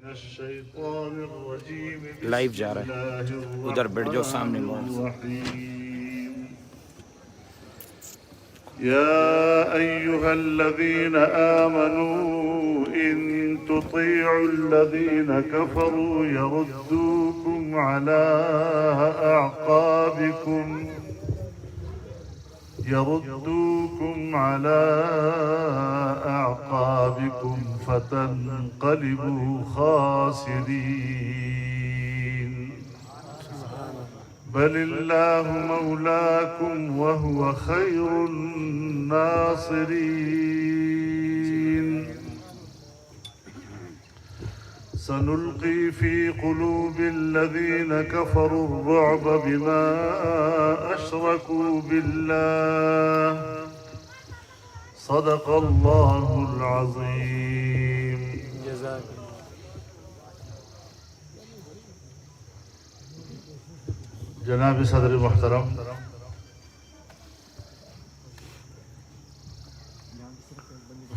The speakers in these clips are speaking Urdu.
الشيطان الرجيم لائیو بسم جا رہا الله ہے، ادھر بیٹھ جاؤ سامنے الرحمن موڑ۔ الرحيم يا أيها الذين آمنوا إن تطيعوا الذين كفروا يردوكم على أعقابكم فتنقلبوا خاسرين بل الله مولاكم وهو خير الناصرين سنلقي في قلوب الذين كفروا الرعب بما أشركوا بالله صدق الله العظيم جناب صدر محترم،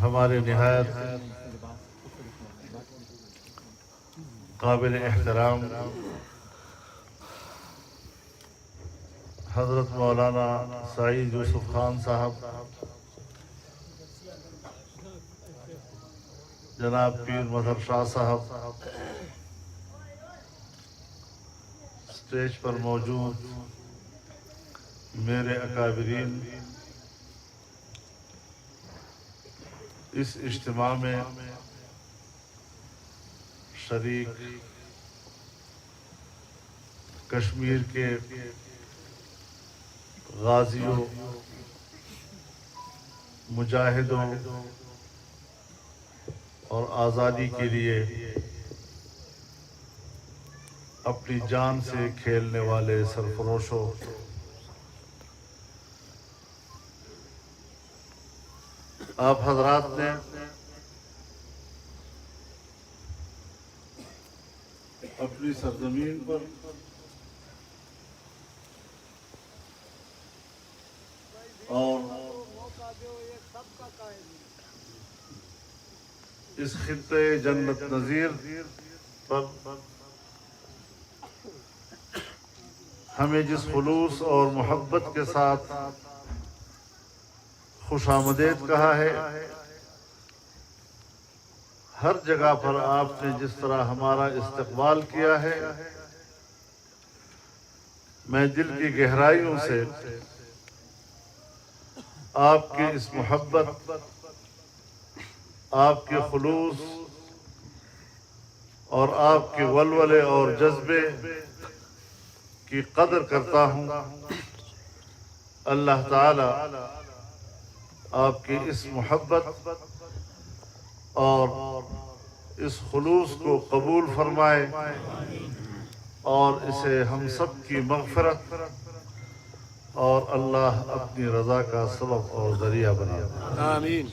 ہمارے نہایت قابل احترام حضرت مولانا سعید یوسف خان صاحب، جناب پیر مظہر شاہ صاحب، اسٹیج پر موجود میرے اکابرین، اس اجتماع میں شریک کشمیر کے غازیوں، مجاہدوں اور آزادی کے لیے اپنی جان سے کھیلنے والے سرفروشوں، آپ حضرات نے اپنی سرزمین پر اور اس خطے جنت نظیر پر ہمیں جس خلوص اور محبت کے ساتھ خوش آمدید کہا ہے، ہر جگہ پر آپ نے جس طرح ہمارا استقبال کیا ہے، میں دل کی گہرائیوں سے آپ کی اس محبت، آپ کے خلوص اور آپ کے ولولے اور جذبے کی قدر کرتا ہوں۔ اللہ تعالی آپ کی اس محبت اور اس خلوص کو قبول فرمائے اور اسے ہم سب کی مغفرت اور اللہ اپنی رضا کا سبب اور ذریعہ بنائے۔ آمین۔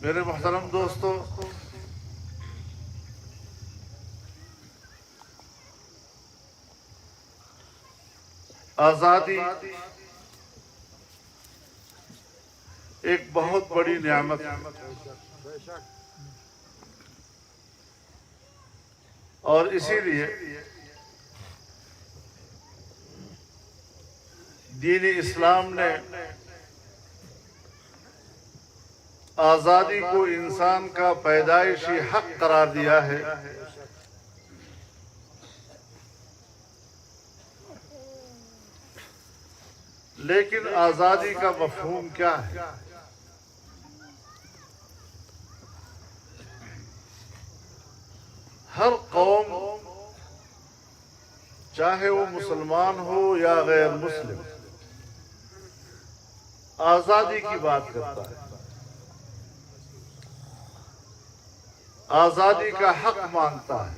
میرے محترم دوستو، آزادی ایک بہت بڑی نعمت ہے، اور اسی لیے دین اسلام نے آزادی کو انسان کا پیدائشی حق قرار دیا ہے، لیکن آزادی کا مفہوم کیا ہے؟ ہر قوم، چاہے وہ مسلمان ہو یا غیر مسلم، آزادی کی بات کرتا ہے، آزادی کا حق مانگتا ہے،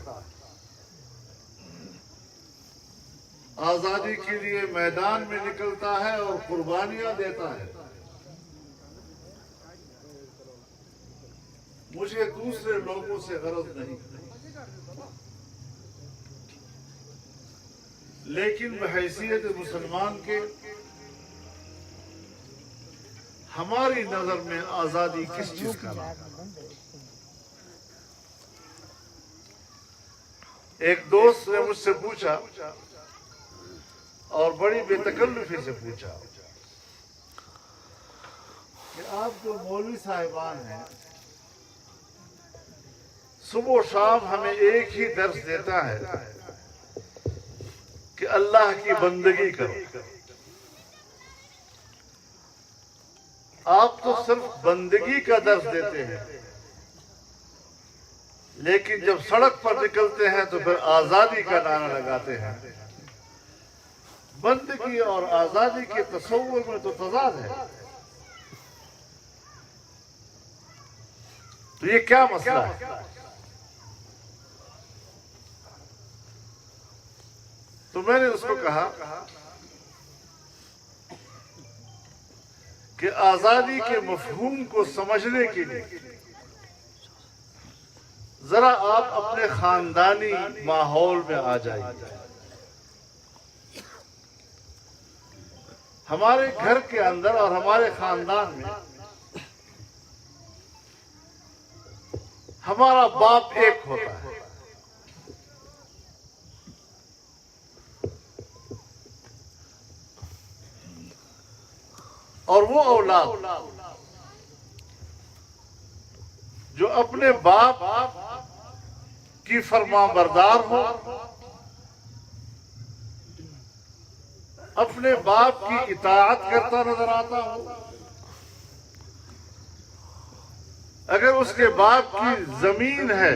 آزادی کے لیے میدان میں نکلتا ہے اور قربانیاں دیتا ہے۔ مجھے دوسرے لوگوں سے غرض نہیں، لیکن بحیثیت مسلمان کے ہماری نظر میں آزادی کس چیز کا نام ہے؟ ایک دوست نے مجھ سے پوچھا اور بڑی بے تکلفی سے پوچھا کہ آپ جو مولوی صاحبان ہیں صبح و شام ہمیں ایک ہی درس دیتا ہے کہ اللہ کی بندگی کرو، آپ تو صرف بندگی کا درس دیتے ہیں، لیکن جب سڑک پر نکلتے ہیں تو پھر آزادی کا نعرہ لگاتے ہیں۔ بندگی اور آزادی کے تصور میں تو تضاد ہے، تو یہ کیا مسئلہ ہے؟ تو میں نے اس کو کہا کہ آزادی کے مفہوم کو سمجھنے کے لیے ذرا آپ اپنے خاندانی ماحول میں آ جائیے۔ ہمارے گھر کے اندر اور ہمارے خاندان میں ہمارا باپ ایک ہوتا ہے، اور وہ اولاد جو اپنے باپ کی فرما بردار ہو، اپنے باپ کی اطاعت کرتا نظر آتا ہو، اگر اس کے باپ کی زمین ہے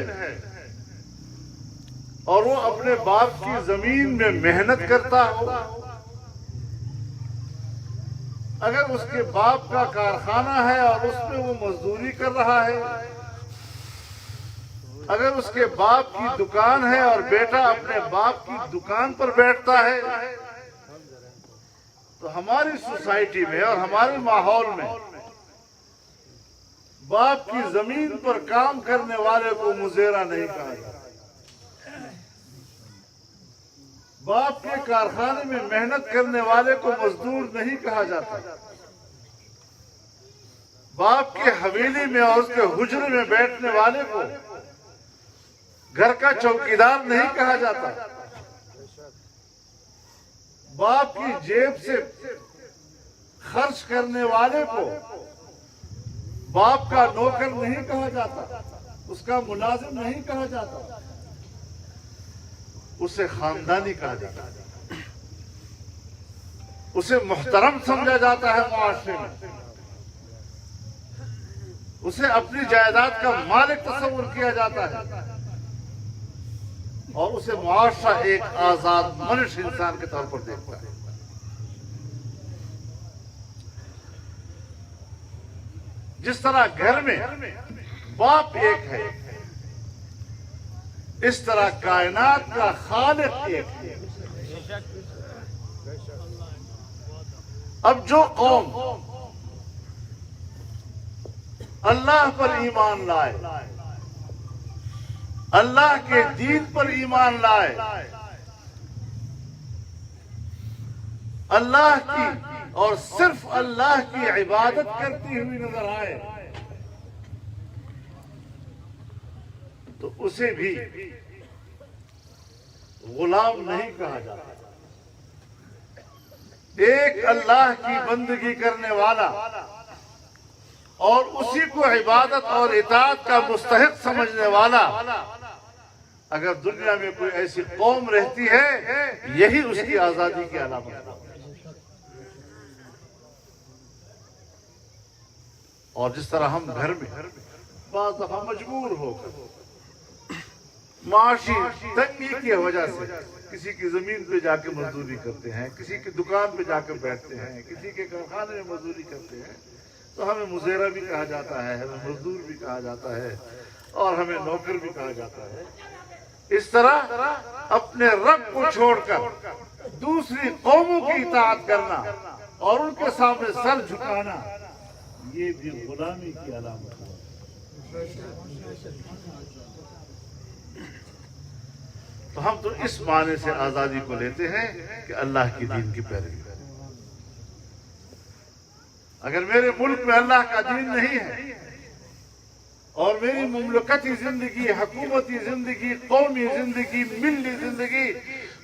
اور وہ اپنے باپ کی زمین میں محنت کرتا ہو، اگر اس کے باپ کا کارخانہ ہے اور اس میں وہ مزدوری کر رہا ہے، اگر اس کے باپ کی دکان ہے اور بیٹا اپنے باپ کی دکان پر بیٹھتا ہے، تو ہماری سوسائٹی میں اور ہمارے ماحول میں باپ کی زمین پر کام کرنے والے کو مزیرہ نہیں کہا جاتا، باپ کے کارخانے میں محنت کرنے والے کو مزدور نہیں کہا جاتا، باپ کے حویلی میں اور اس کے حجرے میں بیٹھنے والے کو گھر کا چوکیدار نہیں کہا جاتا، باپ کی جیب سے خرچ کرنے والے کو باپ کا نوکر نہیں کہا جاتا، اس کا ملازم نہیں کہا جاتا، اسے خاندانی کہا جاتا ہے، اسے محترم سمجھا جاتا ہے معاشرے میں، اسے اپنی جائیداد کا مالک تصور کیا جاتا ہے، اور اسے معاشرہ ایک آزاد منش انسان کے طور پر دیکھتا ہے۔ جس طرح گھر میں باپ ایک ہے، اس طرح کائنات کا خالق ایک ہے۔ اب جو قوم اللہ پر ایمان لائے، اللہ کے دین پر ایمان لائے، اللہ کی اور صرف اللہ کی عبادت کرتی ہوئی نظر آئے، تو اسے بھی غلام نہیں کہا جاتا۔ ایک اللہ کی بندگی کرنے والا اور اسی کو عبادت اور اطاعت کا مستحق سمجھنے والا اگر دنیا میں کوئی ایسی قوم رہتی ہے، یہی اس کی آزادی کی علامت ہے۔ اور جس طرح ہم گھر میں بعض دفعہ مجبور ہو کر معاشی تنگی کی وجہ سے کسی کی زمین پہ جا کے مزدوری کرتے ہیں، کسی کی دکان پہ جا کے بیٹھتے ہیں، کسی کے کارخانے میں مزدوری کرتے ہیں، تو ہمیں مزیرہ بھی کہا جاتا ہے، ہمیں مزدور بھی کہا جاتا ہے، اور ہمیں نوکر بھی کہا جاتا ہے۔ اس طرح اپنے رب کو چھوڑ کر دوسری قوموں کی اطاعت کرنا اور ان کے سامنے سر جھکانا، یہ بھی غلامی کی علامت ہے۔ تو ہم تو اس معنی سے آزادی کو لیتے ہیں کہ اللہ کی دین کی پیروی کریں۔ اگر میرے ملک میں اللہ کا دین نہیں ہے اور میری مملکتی زندگی، حکومتی زندگی، قومی زندگی، ملی زندگی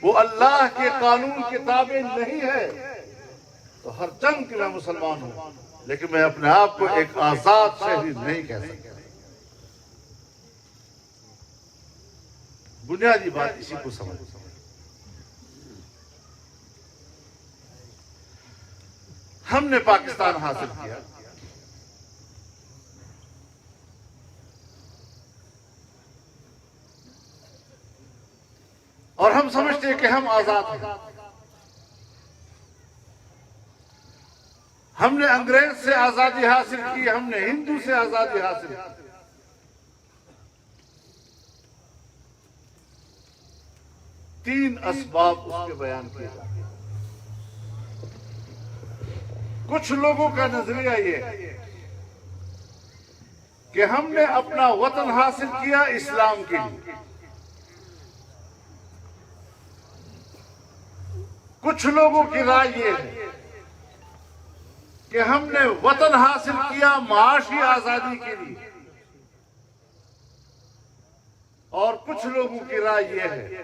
وہ اللہ کے قانون کے تابع نہیں ہے تو ہر جنگ کے میں مسلمان ہوں، لیکن میں اپنے آپ کو ایک آزاد شہری نہیں کہہ سکتا۔ بنیادی بات اسی کو سمجھ۔ ہم نے پاکستان حاصل کیا، اور ہم سمجھتے ہیں کہ ہم آزاد ہیں۔ ہم نے انگریز سے آزادی حاصل کی، ہم نے ہندو سے آزادی حاصل کی۔ تین اسباب اس کے بیان کیے جاتے ہیں۔ کچھ لوگوں کا نظریہ یہ ہے کہ ہم نے اپنا وطن حاصل کیا اسلام کے لیے، کچھ لوگوں کی رائے یہ ہے کہ ہم نے وطن حاصل کیا معاشی آزادی کے لیے، اور کچھ لوگوں کی رائے یہ ہے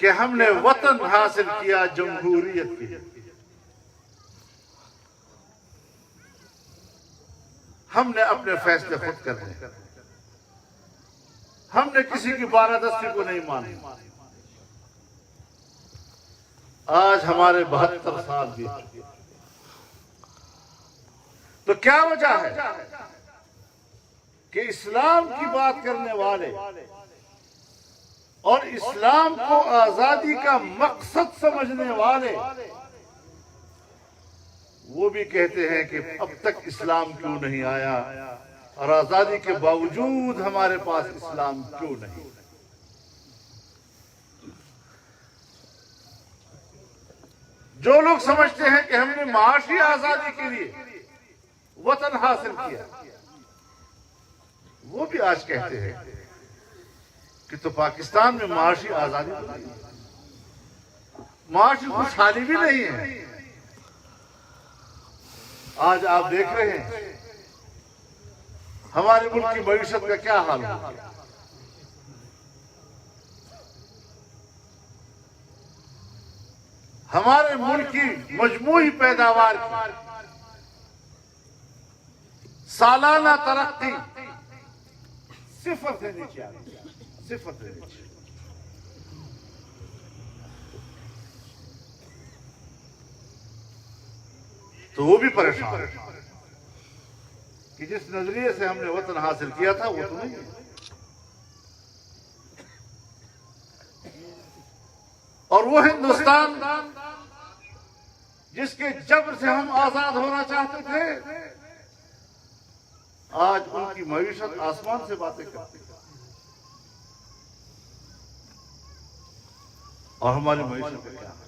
کہ ہم نے وطن حاصل کیا جمہوریت کے لیے۔ ہم نے اپنے فیصلے خود کرنے، ہم نے کسی کی بالادستی کو نہیں مانی۔ آج ہمارے 72 سال بیت چکے، تو کیا وجہ ہے کہ اسلام کی بات کرنے والے اور اسلام کو آزادی کا مقصد سمجھنے والے وہ بھی کہتے ہیں کہ اب تک اسلام کیوں نہیں آیا، اور آزادی کے باوجود ہمارے پاس اسلام کیوں نہیں؟ جو لوگ سمجھتے ہیں کہ ہم نے معاشی آزادی کے لیے وطن حاصل کیا، وہ بھی آج کہتے ہیں کہ تو پاکستان میں معاشی آزادی تو نہیں، معاشی خوشحالی بھی نہیں ہے۔ آج آپ دیکھ رہے ہیں ہمارے ملک کی معیشت کا کیا حال ہو گیا۔ ہمارے ملک کی مجموعی پیداوار کی سالانہ ترقی صفر سے نیچے آ گئی، صفر سے نیچے۔ تو وہ بھی پریشان ہے کہ جس نظریے سے ہم نے وطن حاصل کیا تھا وہ تو نہیں ہے، اور وہ ہندوستان جس کے جبر سے ہم آزاد ہونا چاہتے تھے، آج ان کی معیشت آسمان سے باتیں کرتی ہے، اور ہماری معیشت کیا ہے؟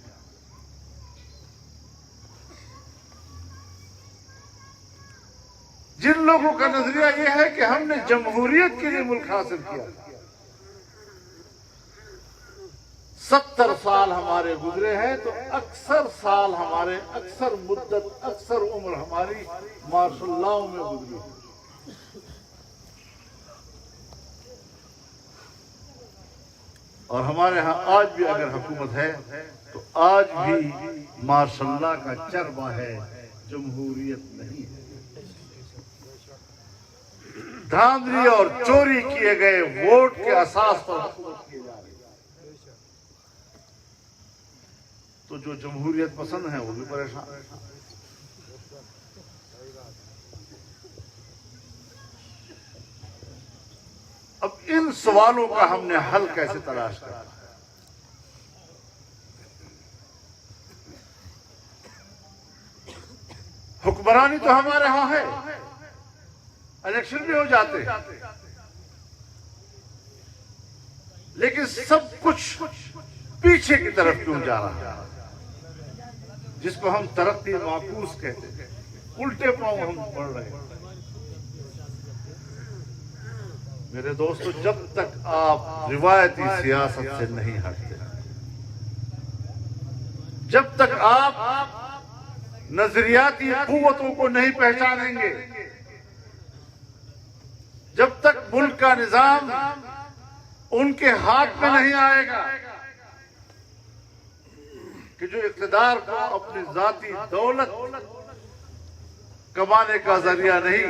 جن لوگوں کا نظریہ یہ ہے کہ ہم نے جمہوریت کے لیے ملک حاصل کیا، 70 سال ہمارے گزرے ہیں، تو اکثر سال ہمارے، اکثر مدت، اکثر عمر ہماری مارشل لاؤ میں گزری ہے۔ اور ہمارے ہاں آج بھی اگر حکومت ہے تو آج بھی مارشل لا کا چربا ہے، جمہوریت نہیں ہے۔ دھاندلی اور چوری کیے گئے ووٹ کے اساس پر حکومت کی جا رہی ہے، تو جو جمہوریت پسند ہیں وہ بھی پریشان ہیں۔ اب ان سوالوں کا ہم نے حل کیسے تلاش کرنا؟ حکمرانی تو ہمارے ہاں ہے، الیکشن بھی ہو جاتے ہیں، لیکن سب کچھ پیچھے کی طرف کیوں جا رہا ہے، جس کو ہم ترقی معکوس کہتے ہیں، الٹے پاؤں ہم پڑھ رہے ہیں۔ میرے دوستو، جب تک آپ روایتی سیاست سے نہیں ہٹتے، جب تک آپ نظریاتی قوتوں کو نہیں پہچانیں گے جب تک ملک کا نظام ان کے ہاتھ میں نہیں آئے گا کہ جو اقتدار کو اپنی ذاتی دولت کمانے کا ذریعہ نہیں،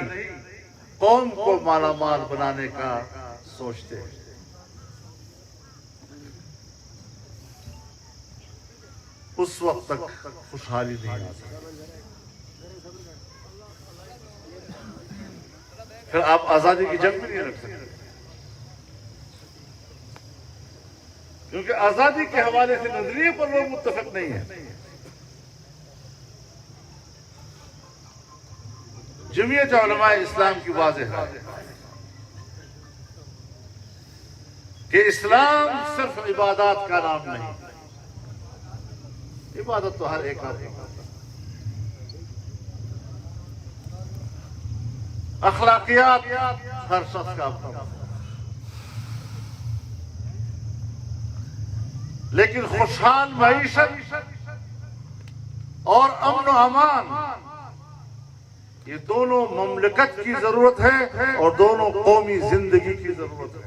قوم کو مالا مال بنانے کا سوچتے ہیں۔ اس وقت تک خوشحالی نہیں آ سکتی۔ پھر آپ آزادی کی جنگ بھی نہیں رکھ سکتے، کیونکہ آزادی کے حوالے سے نظریے پر لوگ متفق نہیں ہیں۔ جمعیت علماء اسلام کی واضح ہے کہ اسلام صرف عبادات کا نام نہیں، عبادت تو ہر ایک آدمی کرتا ہے، اخلاقیات ہر شخص کا اپنا، لیکن خوشحال معیشت اور امن و امان یہ دونوں مملکت کی ضرورت ہے اور دونوں قومی زندگی کی ضرورت ہے۔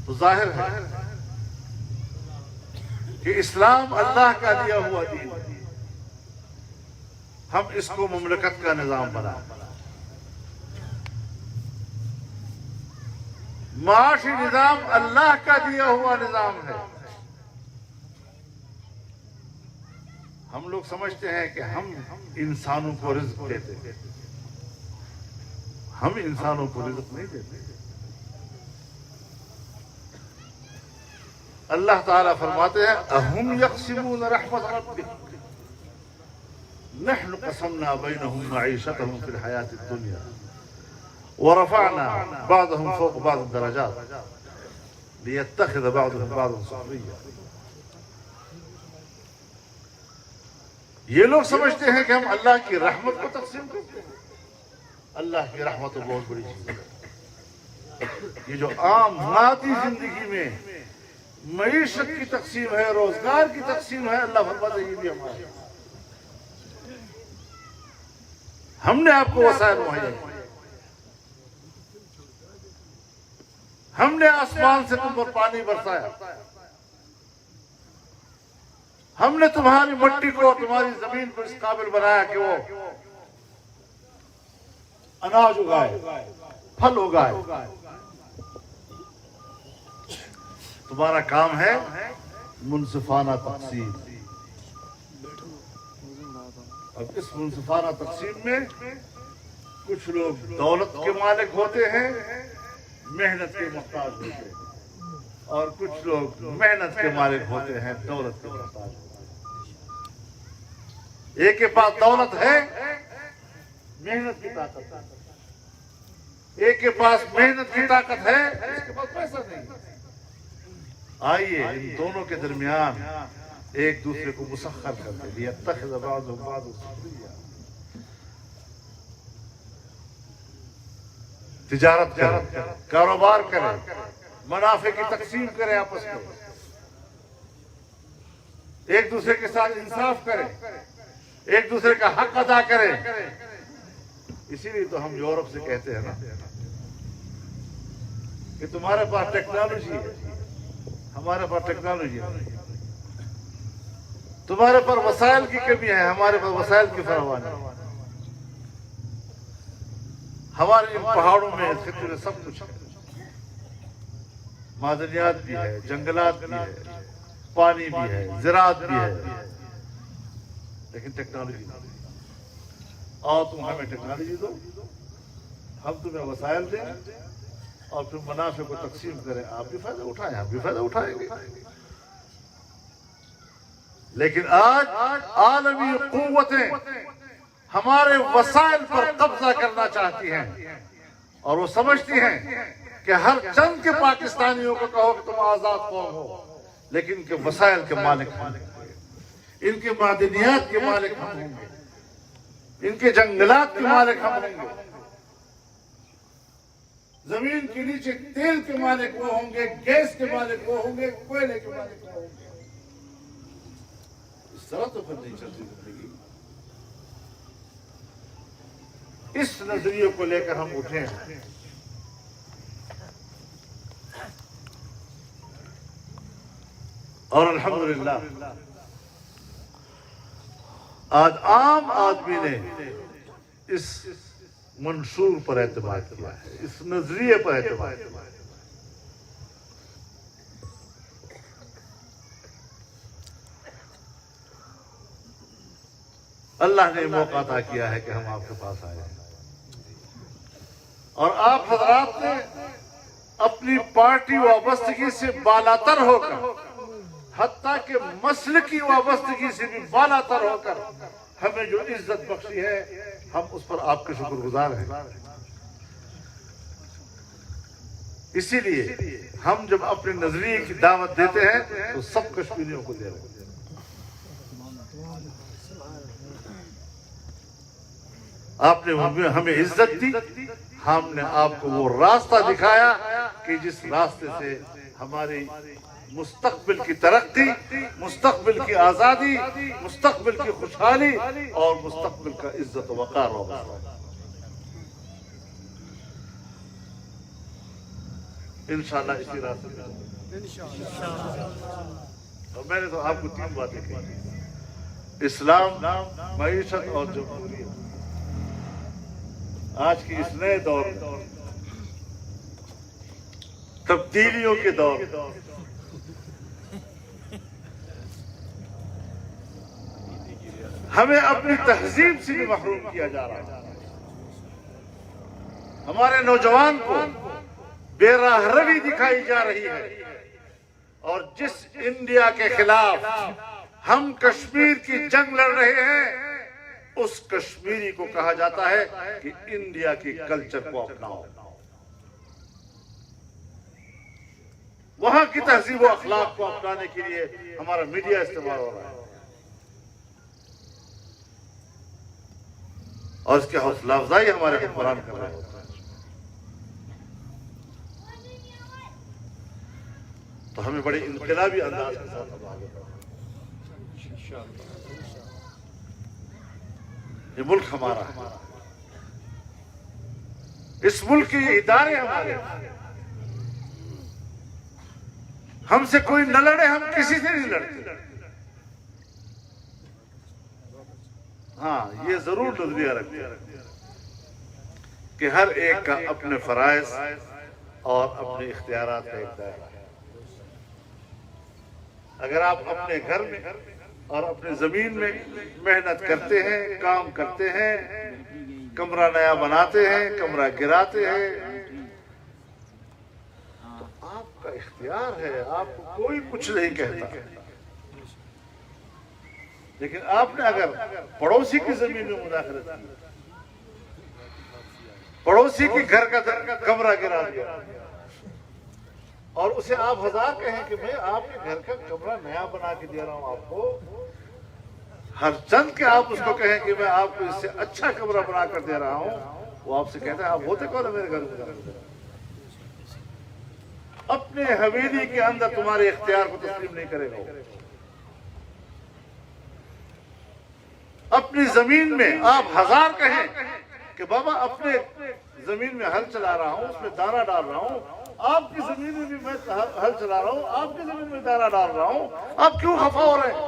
تو ظاہر ہے کہ اسلام اللہ کا دیا ہوا دین، ہم اس کو مملکت کا نظام بنائیں۔ معاشی نظام اللہ کا دیا ہوا نظام ہے۔ ہم لوگ سمجھتے ہیں کہ ہم انسانوں کو رزق دیتے ہیں، ہم انسانوں کو رزق نہیں دیتے۔ اللہ تعالیٰ فرماتے ہیں اَهُمْ يَقْسِمُونَ رَحْمَةَ رَبِّكَ نَحْنُ قَسَمْنَا بَيْنَهُمْ مَعِيشَتَهُمْ فِي الْحَيَاةِ الدُّنْيَا وَرَفَعْنَا بَعْضَهُمْ فَوْقَ بَعْضٍ دَرَجَاتٍ لِيَتَّخِذَ بَعْضُهُم بَعْضًا سُخْرِيًّا۔ یہ لوگ سمجھتے ہیں کہ ہم اللہ کی رحمت کو تقسیم کرتے ہیں۔ اللہ کی رحمت تو بہت بڑی چیز ہے۔ یہ جو عام مادی زندگی میں معیشت کی تقسیم ہے، روزگار کی تقسیم ہے، اللہ فرماتا ہے یہ بھی ہمارا ہے۔ ہم نے آپ کو وسائل مہیا کیے، ہم نے آسمان سے تم پر پانی برسایا، ہم نے تمہاری مٹی کو، تمہاری زمین کو اس قابل بنایا کہ وہ اناج اگائے، پھل اگائے۔ تمہارا کام ہے منصفانہ تقسیم۔ اب اس منصفانہ تقسیم میں کچھ لوگ دولت کے مالک ہوتے ہیں، محنت کے محتاج ہوتے ہیں، اور کچھ لوگ محنت کے مالک ہوتے ہیں، دولت کے محتاج ہوتے ہیں۔ ایک کے پاس دولت ہے، محنت کی طاقت ہے، ایک کے پاس محنت کی طاقت ہے، اس کے پاس پیسہ نہیں۔ آئیے ان دونوں کے درمیان ایک دوسرے کو مسخر کرتے لِيَتَّخِذَ بَعْضُهُم بَعْضًا سُخْرِيًّا۔ تجارت کریں، کاروبار کریں، منافع کی تقسیم کریں، آپس میں ایک دوسرے کے ساتھ انصاف کریں، ایک دوسرے کا حق ادا کریں۔ اسی لیے تو ہم یورپ سے کہتے ہیں نا کہ تمہارے پاس ٹیکنالوجی ہے، ہمارے پاس ٹیکنالوجی ہے، تمہارے پر وسائل کی کمی ہے، ہمارے پاس وسائل کی فراوانی ہے۔ ہمارے ان پہاڑوں میں، اس خطے میں سب کچھ ہے، معدنیات بھی ہے، جنگلات بھی ہے، پانی بھی ہے، زراعت بھی ہے، لیکن ٹیکنالوجی نہیں۔ اور تم ہمیں ٹیکنالوجی دو، ہم تمہیں وسائل دیں، اور پھر منافع کو تقسیم کریں، آپ بھی فائدہ اٹھائیں، ہم بھی فائدہ اٹھائیں گے۔ لیکن آج عالمی قوتیں ہمارے وسائل پر قبضہ کرنا چاہتی ہیں، اور وہ سمجھتی ہیں کہ ہر چند کے پاکستانیوں کو کہو کہ تم آزاد قوم ہو، لیکن ان کے وسائل کے مالک ہم ہیں، ان کے معدنیات کے مالک ہم ہوں گے، ان کے جنگلات کے مالک ہم ہوں گے، زمین کے نیچے تیل کے مالک وہ ہوں گے، گیس کے مالک وہ ہوں گے، کوئلے کے مالک وہ ہوں گے۔ اس طرح تو پھر نہیں چلتی زندگی۔ اس نظریے کو لے کر ہم اٹھے ہیں اور الحمدللہ آج عام آدمی نے اس منشور پر اعتماد کیا ہے، اس نظریے پر اعتماد کیا ہے۔ اللہ نے موقع عطا کیا ہے کہ ہم آپ کے پاس آئے ہیں، اور آپ حضرات نے اپنی پارٹی وابستگی سے بالاتر ہو کر، حتیٰ کہ مسلکی وابستگی سے بھی بالاتر ہو کر ہمیں جو عزت بخشی ہے، ہم اس پر آپ کے شکر گزار ہیں۔ اسی لیے ہم جب اپنے نظریے کی دعوت دیتے ہیں تو سب کشمیریوں کو دے رہے ہیں۔ آپ نے ہمیں عزت دی، ہم نے آپ کو وہ راستہ دکھایا کہ جس راستے سے ہماری مستقبل کی ترقی، مستقبل کی آزادی، مستقبل کی خوشحالی اور مستقبل کا عزت و وقار ہوگا۔ انشاءاللہ اسی راستے میں، اور میں نے تو آپ کو 3 باتیں کہی: اسلام، معیشت اور جمہوریت۔ آج کی اس نئے دور میں، تبدیلیوں کے دور میں، ہمیں اپنی تہذیب سے بھی محروم کیا جا رہا ہے۔ ہمارے نوجوان کو بے راہ روی دکھائی جا رہی ہے، اور جس انڈیا کے خلاف ہم کشمیر کی جنگ لڑ رہے ہیں، اس کشمیری کو کہا جاتا ہے کہ انڈیا کی کلچر کو اپناؤ۔ وہاں کی تہذیب و اخلاق کو اپنانے کے لیے ہمارا میڈیا استعمال ہو رہا ہے، اور اس کے حوصلہ افزائی ہمارے حکمران کر رہے ہوتے ہیں۔ تو ہمیں بڑے انقلابی انداز کے ساتھ اب آگے بڑھنا ہے۔ یہ ملک ہمارا ہے، اس ملک کے یہ ادارے ہمارے ہیں۔ ہم سے کوئی نہ لڑے، ہم کسی سے نہیں لڑتے۔ ہاں، یہ ضرور نظریہ رکھتے ہیں کہ ہر ایک کا اپنے فرائض اور اپنے اختیارات کا ایک دائرہ ہے۔ اگر آپ اپنے گھر میں اور اپنے زمین میں محنت کرتے ہیں، کام کرتے ہیں، کمرہ نیا بناتے ہیں، کمرہ گراتے ہیں، تو آپ کا اختیار ہے، آپ کو کوئی کچھ نہیں کہتا۔ لیکن آپ نے اگر پڑوسی کی زمین میں مداخلت کی، پڑوسی کی گھر کا کمرہ گرا دیا، اور اسے آپ 1000 کہیں کہ میں آپ کے گھر کا کمرہ نیا بنا کے دے رہا ہوں آپ کو، ہر چند کے آپ اس کو کہیں کہ میں آپ کو اس سے اچھا کمرہ بنا کر دے رہا ہوں، وہ آپ سے کہتا ہے آپ ہوتے کون ہے میرے گھر میں؟ اپنے حویلی کے اندر تمہارے اختیار کو تسلیم نہیں کرے گا۔ اپنی زمین میں آپ 1000 کہیں کہ بابا اپنے زمین میں ہل چلا رہا ہوں، اس میں دانہ ڈال رہا ہوں، آپ کی زمین میں بھی میں ہل چلا رہا ہوں، آپ کی زمین میں دانہ ڈال رہا ہوں، آپ کیوں خفا ہو رہے ہیں؟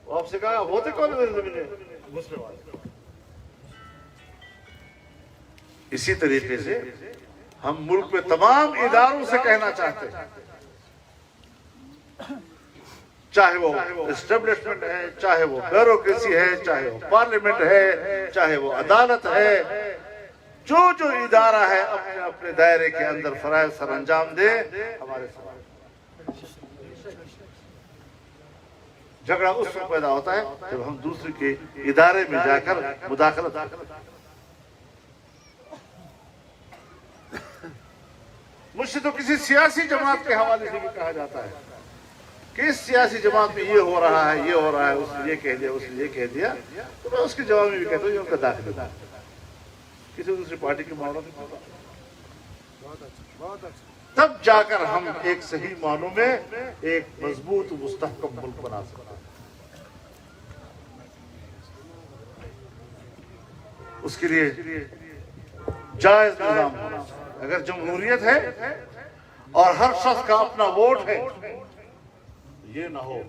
وہ آپ سے کہا ہوتے کون ہے میری زمین میں گھسنے والے؟ اسی طریقے سے ہم ملک میں تمام اداروں سے کہنا چاہتے ہیں، چاہے وہ اسٹیبلشمنٹ ہے، چاہے وہ بیوروکریسی ہے، چاہے وہ پارلیمنٹ ہے، چاہے وہ عدالت ہے، جو ادارہ ہے اپنے اپنے دائرے کے اندر فرائض سر انجام دے۔ ہمارے جھگڑا اس وقت پیدا ہوتا ہے جب ہم دوسرے کے ادارے میں جا کر مداخلت کرتے ہیں۔ مجھ سے تو کسی سیاسی جماعت کے حوالے سے بھی کہا جاتا ہے کہ اس سیاسی جماعت میں یہ ہو رہا ہے، یہ ہو رہا ہے، اس نے یہ کہہ دیا، اس نے یہ کہہ دیا، تو میں اس کے جواب میں بھی کہتا ہوں یہ ان کا داخلہ کسی دوسری پارٹی کے معاملہ میں ہوتا۔ تب جا کر ہم ایک صحیح معنوں میں ایک مضبوط و مستحکم ملک بنا سکتے ہیں۔ اس کے لیے جائز نظام ہونا۔ اگر جمہوریت ہے اور ہر شخص کا اپنا ووٹ ہے، یہ نہ ہو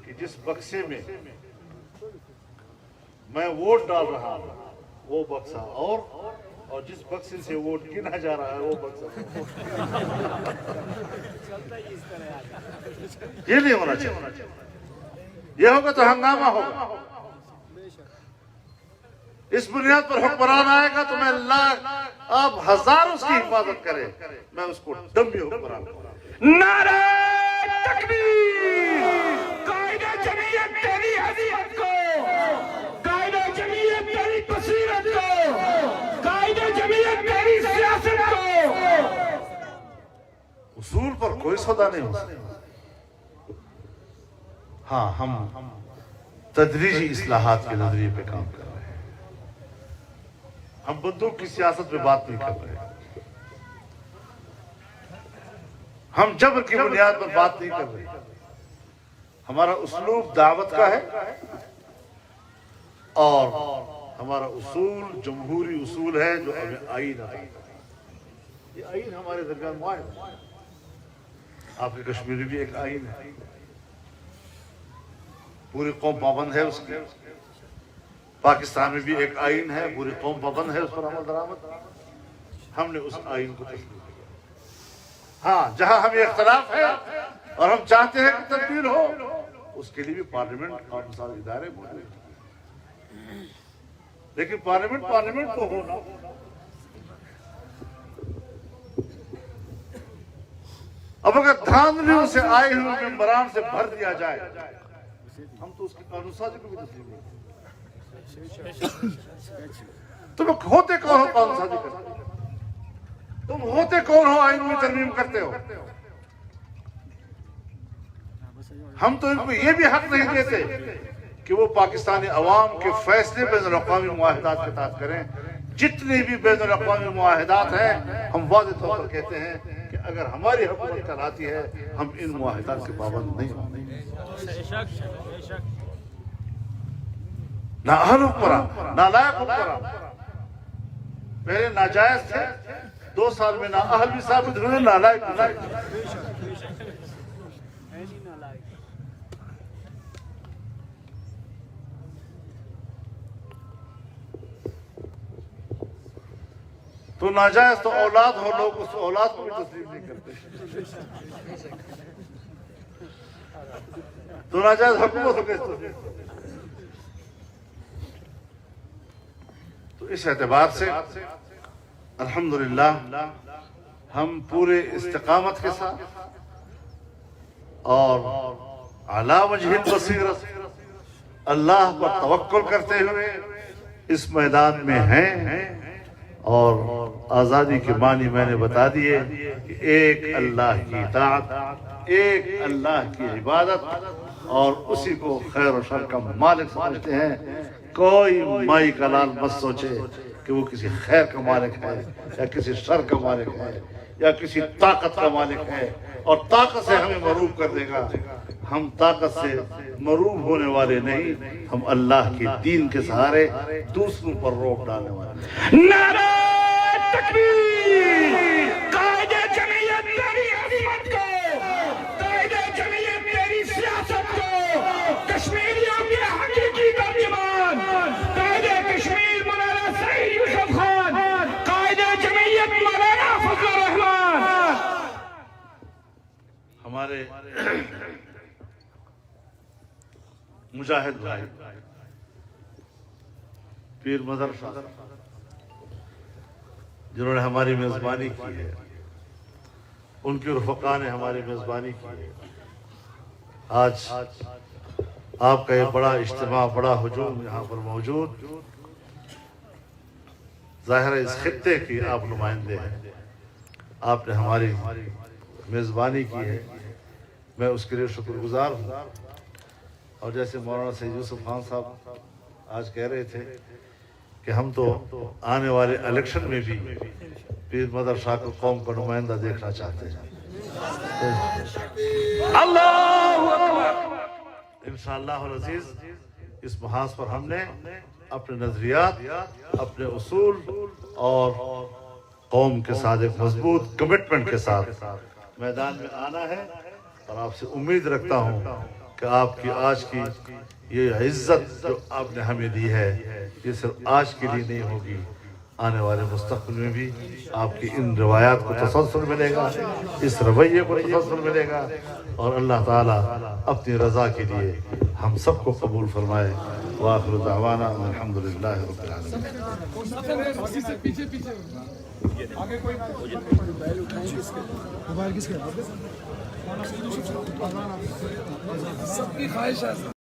کہ جس بکسے میں میں ووٹ ڈال رہا ہوں وہ بکسا اور جس بکسے سے ووٹ گنا جا رہا ہے وہ بکسا۔ یہ نہیں ہونا چاہیے۔ یہ ہوگا تو ہنگامہ ہوگا۔ اس بنیاد پر حکمران آئے گا تو میں لاکھ اب ہزار اس کی حفاظت کرے، میں اس کو ڈمی حکمران کروں۔ نعرہ تکبیر! قائد جمعیت تیری عظمت کو، قائد جمعیت تیری بصیرت کو، قائد جمعیت تیری سیاست کو۔ اصول پر کوئی سودا نہیں ہو سکتا۔ ہاں، ہم تدریجی اصلاحات کے نظریے پہ کام کر رہے ہیں۔ ہم بندوق کی سیاست پہ بات نہیں کر رہے، ہم جبر کی بنیاد پر بات نہیں کر رہے۔ ہمارا اسلوب دعوت کا ہے اور ہمارا اصول جمہوری اصول ہے جو ہمیں آئین ہے۔ یہ آئین ہمارے درمیان معاہدہ ہے۔ آپ کے کشمیری بھی ایک آئین ہے، پوری قوم پابند ہے اس کی۔ پاکستان میں بھی ایک آئین ہے، پوری قوم پابند ہے اس پر عمل درآمد۔ ہم نے اس آئین کو تسلیم کیا۔ ہاں، جہاں ہمیں اختلاف ہے اور ہم چاہتے ہیں کہ تبدیل ہو، اس کے لیے بھی پارلیمنٹ اور مساوی ادارے موجود ہیں۔ لیکن پارلیمنٹ تو ہونا۔ اب اگر دھاندلیوں سے آئے ہوئے ممبران سے بھر دیا جائے، ہم تو اس کی قانون سازی کو بھی تسلیم نہیں کرتے۔ تم ہوتے کون ہو قانون سازی کرتے؟ تم ہوتے کون ہو آئین میں ترمیم کرتے ہو؟ ہم تو ان کو یہ بھی حق نہیں دیتے کہ وہ پاکستانی عوام کے فیصلے بین الاقوامی معاہدات کے تحت کریں۔ جتنے بھی بین الاقوامی معاہدات ہیں، ہم واضح طور پر کہتے ہیں کہ اگر ہماری حکومت کراتی ہے، ہم ان معاہدات کے پابند نہیں ہوں گے۔ نہ اہل حکمران، نہ لائق حکمران۔ پہلے ناجائز تھے، 2 سال میں نہ اہل بھی ثابت ہوئے، نہ لائق بھی ثابت ہوئے۔ تو ناجائز تو اولاد ہو، لوگ اس اولاد کو بھی تسلیم نہیں کرتے۔ تو ناجائز حکومت ہو گئی۔ تو اس اعتبار سے الحمدللہ ہم پورے استقامت کے ساتھ اور علی وجہ البصیرت اللہ پر توکل کرتے ہوئے اس میدان میں ہیں۔ اور آزادی کے معنی میں نے بتا دیے کہ ایک اللہ کی اطاعت، ایک اللہ کی عبادت، اور اسی کو خیر و شر کا مالک سمجھتے ہیں۔ کوئی مائی کا لال مت سوچے کہ وہ کسی خیر کا مالک ہے یا کسی شر کا مالک ہے یا کسی طاقت کا مالک ہے اور طاقت سے ہمیں مغلوب کر دے گا۔ ہم طاقت سے مغلوب ہونے والے نہیں، ہم اللہ کے دین کے سہارے دوسروں پر روک ڈالنے والے۔ نعرہ تکبیر! قائد جمعیت تیری عظمت کو، قائد جمعیت تیری سیاست کو، کشمیریوں کے حقیقی ترجمان قائد کشمیر مولانا سعید یوسف خان، قائد جمعیت مولانا فضل الرحمان۔ ہمارے مجاہد بھائی پیر مظہر شاہ جنہوں نے ہماری میزبانی کی ہے، ان کے رفقا نے ہماری میزبانی کی ہے۔ آج آپ کا یہ بڑا اجتماع، بڑا ہجوم یہاں پر موجود، ظاہر ہے اس خطے کی آپ نمائندے ہیں۔ آپ نے ہماری میزبانی کی ہے، میں اس کے لیے شکر گزار ہوں۔ اور جیسے مولانا سید یوسف خان صاحب آج کہہ رہے تھے کہ ہم تو آنے والے الیکشن میں بھی پیر مدر شاہ کو قوم کا نمائندہ دیکھنا چاہتے ہیں. اللہ اکبر. انشاءاللہ العزیز اس محاذ پر ہم نے اپنے نظریات، اپنے اصول اور قوم کے ساتھ ایک مضبوط کمٹمنٹ کے ساتھ میدان میں آنا ہے. اور آپ سے امید رکھتا ہوں کہ آپ کی آج کی یہ عزت جو آپ نے ہمیں دی ہے یہ صرف آج کے لیے نہیں ہوگی، آنے والے مستقبل میں بھی آپ کی ان روایات کو تسلسل ملے گا، اس رویے کو تسلسل ملے گا، اور اللہ تعالیٰ اپنی رضا کے لیے ہم سب کو قبول فرمائے. وآخر دعوانا الحمدللہ رب العالمین. سب کی خواہش ہے.